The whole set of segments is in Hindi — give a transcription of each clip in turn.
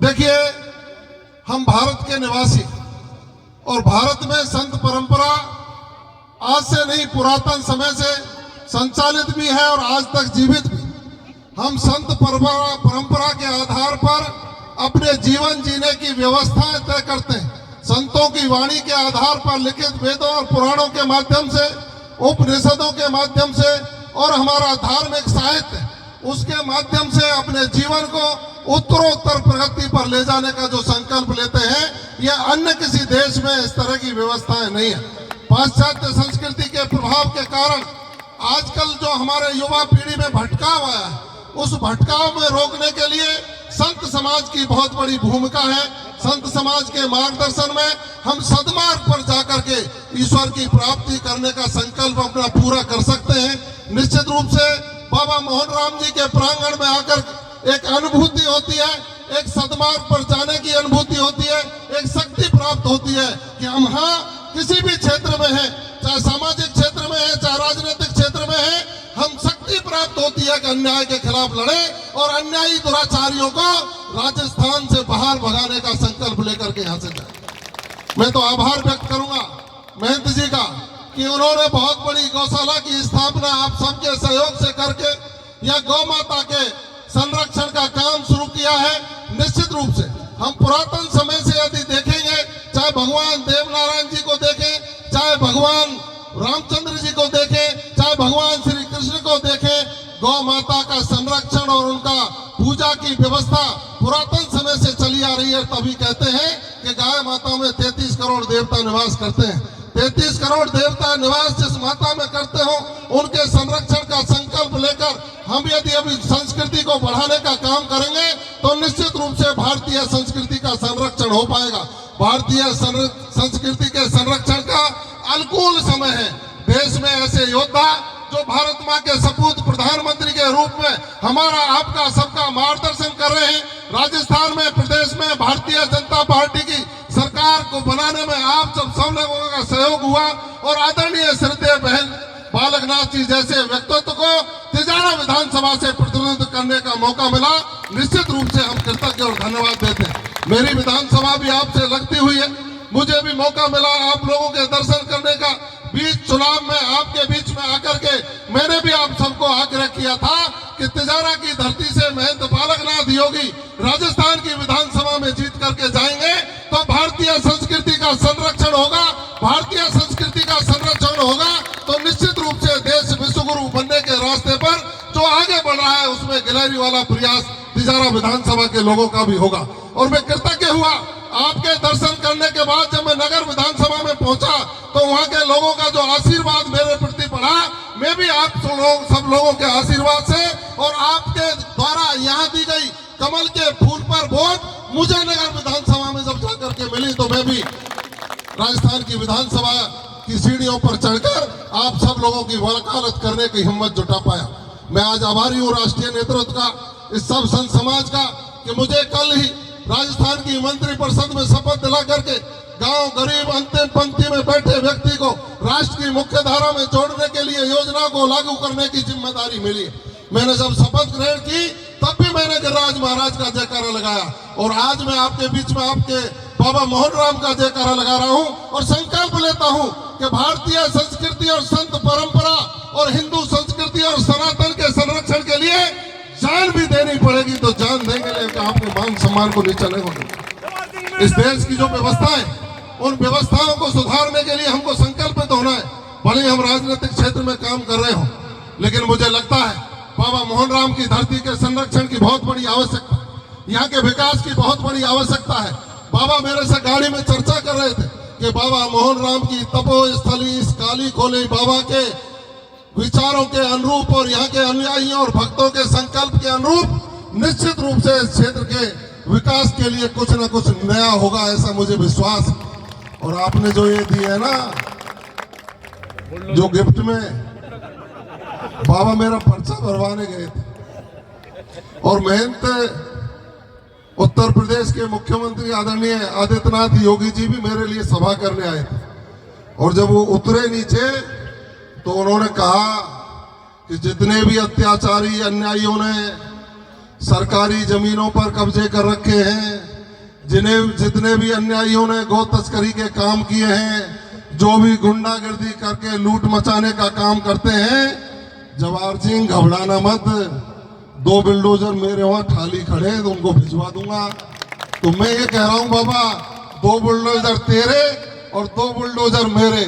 देखिए, हम भारत के निवासी और भारत में संत परंपरा आज से नहीं पुरातन समय से संचालित भी है और आज तक जीवित भी। हम संत परंपरा के आधार पर अपने जीवन जीने की व्यवस्थाएं तय करते हैं। संतों की वाणी के आधार पर लिखित वेदों और पुराणों के माध्यम से, उपनिषदों के माध्यम से और हमारा धार्मिक साहित्य उसके माध्यम से अपने जीवन को उत्तरोत्तर प्रगति पर ले जाने का जो संकल्प लेते हैं, यह अन्य किसी देश में इस तरह की व्यवस्थाएं नहीं है। पाश्चात्य संस्कृति के प्रभाव के कारण आजकल जो हमारे युवा पीढ़ी में भटकाव आया है, उस भटकाव में रोकने के लिए संत समाज की बहुत बड़ी भूमिका है। संत समाज के मार्गदर्शन में हम सद्मार्ग पर जाकर के ईश्वर की प्राप्ति करने का संकल्प अपना पूरा कर सकते हैं। निश्चित रूप से बाबा मोहन राम जी के प्रांगण में आकर एक अनुभूति होती है, एक सद्मार्ग पर जाने की अनुभूति होती है, एक शक्ति प्राप्त होती है कि हम किसी भी क्षेत्र में है, चाहे सामाजिक क्षेत्र में है, चाहे राजनीतिक क्षेत्र में है, हम शक्ति प्राप्त होती है कि अन्याय के खिलाफ लड़े और अन्यायी दुराचारियों को राजस्थान से बाहर भगाने का संकल्प लेकर के यहाँ से जाए। मैं तो आभार व्यक्त करूंगा महंत जी का कि उन्होंने बहुत बड़ी गौशाला की स्थापना आप सबके सहयोग से करके यह गौ माता के संरक्षण का काम शुरू किया है। निश्चित रूप से हम पुरातन समय से यदि देखेंगे, चाहे भगवान देवनारायण जी को देखें, चाहे भगवान रामचंद्र जी को देखें, चाहे भगवान श्री कृष्ण को देखें, गौ माता का संरक्षण और उनका पूजा की व्यवस्था पुरातन समय से चली आ रही है। तभी कहते हैं कि गाय माता में 33 करोड़ देवता निवास करते हैं। 33 करोड़ देवता निवास जिस माता में करते हो, उनके संरक्षण का संकल्प लेकर हम यदि अभी संस्कृति को बढ़ाने का काम करेंगे तो निश्चित रूप से भारतीय संस्कृति का संरक्षण हो पाएगा। भारतीय संस्कृति के संरक्षण का अनुकूल समय है। देश में ऐसे योद्धा जो भारत माँ के सपूत प्रधानमंत्री के रूप में हमारा आपका सबका मार्गदर्शन कर रहे हैं। राजस्थान में, प्रदेश में भारतीय जनता पार्टी की सरकार को बनाने में आप सब लोगों का सहयोग हुआ और आदरणीय श्रद्धेय बहन बालकनाथ जी जैसे व्यक्तित्व को तिजारा विधानसभा से प्रतिनिधित्व करने का मौका मिला। निश्चित रूप से हम कृतज्ञ और धन्यवाद देते हैं। मेरी विधानसभा भी आपसे लगती हुई है, मुझे भी मौका मिला आप लोगों के दर्शन करने का। बीच चुनाव में आपके बीच में आकर के मैंने भी आप सबको आग्रह किया था कि तिजारा की धरती से महंत बालकनाथ योगी राजस्थान की विधानसभा में जीत करके जाएंगे तो भारतीय संस्कृति का संरक्षण होगा। भारतीय संस्कृति का संरक्षण होगा तो निश्चित रूप से देश विश्वगुरु बनने के रास्ते पर जो आगे बढ़ रहा है उसमें गिलहरी वाला प्रयास तिजारा विधानसभा के लोगों का भी होगा। और मैं कृतज्ञ हुआ आपके दर्शन करने के बाद जब मैं नगर विधानसभा में पहुंचा तो वहां के लोगों का जो आशीर्वाद मेरे प्रति पड़ा, मैं भी आप सब लोगों के आशीर्वाद से और आपके द्वारा यहाँ दी गई कमल के फूल पर वोट मुझे नगर विधानसभा में जब जाकर के मिली तो मैं भी राजस्थान की विधानसभा की सीढ़ियों पर चढ़कर आप सब लोगों की वकालत करने की हिम्मत जुटा पाया। मैं आज आभारी हूँ राष्ट्रीय नेतृत्व का, इस सब संत समाज का कि मुझे कल ही राजस्थान की मंत्री परिषद में शपथ दिला करके गांव गरीब अंतिम पंक्ति में बैठे व्यक्ति को राष्ट्र की मुख्य धारा में जोड़ने के लिए योजना को लागू करने की जिम्मेदारी मिली है। मैंने जब शपथ ग्रहण की तब भी मैंने गिरिराज महाराज का जयकारा लगाया और आज मैं आपके बीच में आपके बाबा मोहन राम का जयकारा लगा रहा हूं और संकल्प लेता हूं कि भारतीय संस्कृति और संत परंपरा और हिंदू संस्कृति और सनातन के संरक्षण के लिए जान भी देनी पड़ेगी तो जान देंगे, लेकिन आपके मान सम्मान को नीचा नहीं होगा। इस देश की जो व्यवस्था है उन व्यवस्थाओं को सुधारने के लिए हमको संकल्पित होना है। भले ही हम राजनीतिक क्षेत्र में काम कर रहे हो, लेकिन मुझे लगता है बाबा मोहन राम की धरती के संरक्षण की बहुत बड़ी आवश्यकता, यहाँ के विकास की बहुत बड़ी आवश्यकता है। बाबा मेरे से गाड़ी में चर्चा कर रहे थे कि बाबा मोहन राम की तपोस्थली इस काली खोली बाबा के विचारों के अनुरूप और यहाँ के अनुयायियों और भक्तों के संकल्प के अनुरूप निश्चित रूप से इस क्षेत्र के विकास के लिए कुछ न कुछ नया होगा, ऐसा मुझे विश्वास है। और आपने जो ये दिए है ना, जो गिफ्ट में बाबा मेरा पर्चा भरवाने गए थे और महंत उत्तर प्रदेश के मुख्यमंत्री आदरणीय आदित्यनाथ योगी जी भी मेरे लिए सभा करने आए थे और जब वो उतरे नीचे तो उन्होंने कहा कि जितने भी अत्याचारी अन्यायियों ने सरकारी जमीनों पर कब्जे कर रखे हैं, जितने भी अन्यायियों ने गौ तस्करी के काम किए हैं, जो भी गुंडागर्दी करके लूट मचाने का काम करते हैं, जवाहर सिंह घबराना मत। 2 बुलडोजर मेरे वहां ठाली खड़े हैं तो उनको भिजवा दूंगा। तो मैं ये कह रहा हूं बाबा, 2 बुलडोजर तेरे और 2 बुलडोजर मेरे।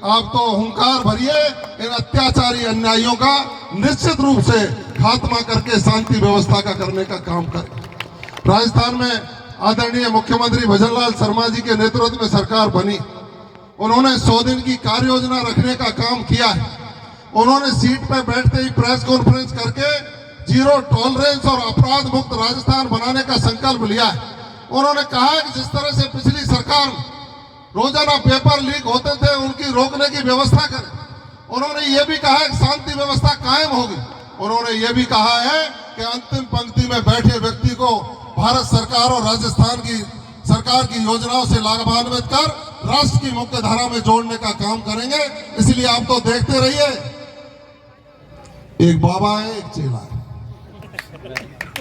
आप तो हुंकार भरिए, इन अत्याचारी अन्यायियों का निश्चित रूप से खात्मा करके शांति व्यवस्था का करने का काम करें। राजस्थान में आदरणीय मुख्यमंत्री भजनलाल शर्मा जी के नेतृत्व में सरकार बनी। उन्होंने 100 दिन की कार्य योजना रखने का काम किया है। उन्होंने सीट पर बैठते ही प्रेस कॉन्फ्रेंस करके जीरो टॉलरेंस और अपराध मुक्त राजस्थान बनाने का संकल्प लिया है। उन्होंने कहा है कि जिस तरह से पिछली सरकार रोजाना पेपर लीक होते थे, उनकी रोकने की व्यवस्था करें। उन्होंने ये भी कहा है कि शांति व्यवस्था कायम होगी। उन्होंने ये भी कहा है कि अंतिम पंक्ति में बैठे व्यक्ति को भारत सरकार और राजस्थान की सरकार की योजनाओं से लाभान्वित कर राष्ट्र की मुख्य धारा में जोड़ने का काम करेंगे। इसलिए आप तो देखते रहिए, एक बाबा है, एक चेला है।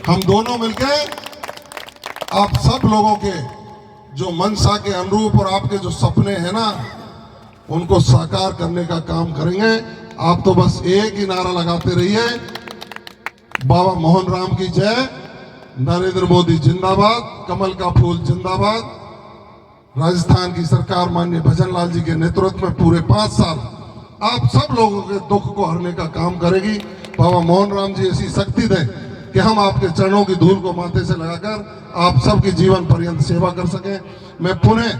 हम दोनों मिलके आप सब लोगों के जो मनसा के अनुरूप और आपके जो सपने हैं ना, उनको साकार करने का काम करेंगे। आप तो बस एक ही नारा लगाते रहिए, बाबा मोहन राम की जय, नरेंद्र मोदी जिंदाबाद, कमल का फूल जिंदाबाद। राजस्थान की सरकार माननीय भजनलाल जी के नेतृत्व में पूरे 5 साल आप सब लोगों के दुख को हरने का काम करेगी। बाबा मोहन राम जी ऐसी शक्ति दें कि हम आपके चरणों की धूल को माथे से लगाकर आप सबकी जीवन पर्यंत सेवा कर सकें। मैं पुनः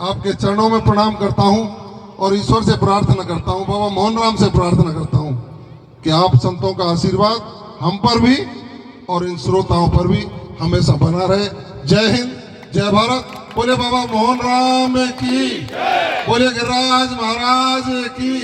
आपके चरणों में प्रणाम करता हूं और ईश्वर से प्रार्थना करता हूं, बाबा मोहन राम से प्रार्थना करता हूं कि आप संतों का आशीर्वाद हम पर भी और इन श्रोताओं पर भी हमेशा बना रहे। जय हिंद, जय भारत। बोले बाबा मोहन राम की, बोले गिरिराज महाराज की।